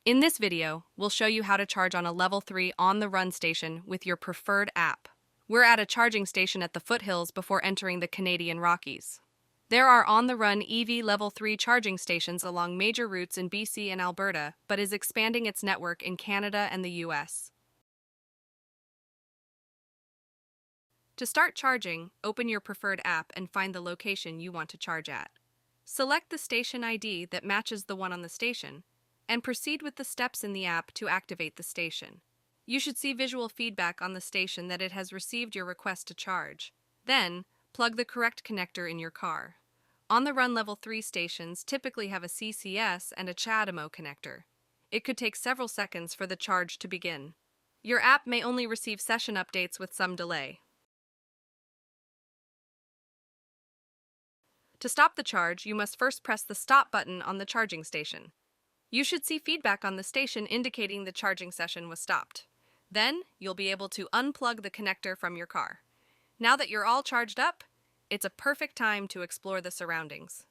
In this video, we'll show you how to charge on a level 3 on-the-run station with your preferred app. We're at a charging station at the foothills before entering the Canadian Rockies. There are on-the-run EV level 3 charging stations along major routes in BC and Alberta, but is expanding its network in Canada and the US. To start charging, open your preferred app and find the location you want to charge at. Select the station ID that matches the one on the station, and proceed with the steps in the app to activate the station. You should see visual feedback on the station that it has received your request to charge. Then, plug the correct connector in your car. On-the-run level 3 stations typically have a CCS and a ChargeHub connector. It could take several seconds for the charge to begin. Your app may only receive session updates with some delay. To stop the charge, you must first press the stop button on the charging station. You should see feedback on the station indicating the charging session was stopped. Then, you'll be able to unplug the connector from your car. Now that you're all charged up, it's a perfect time to explore the surroundings.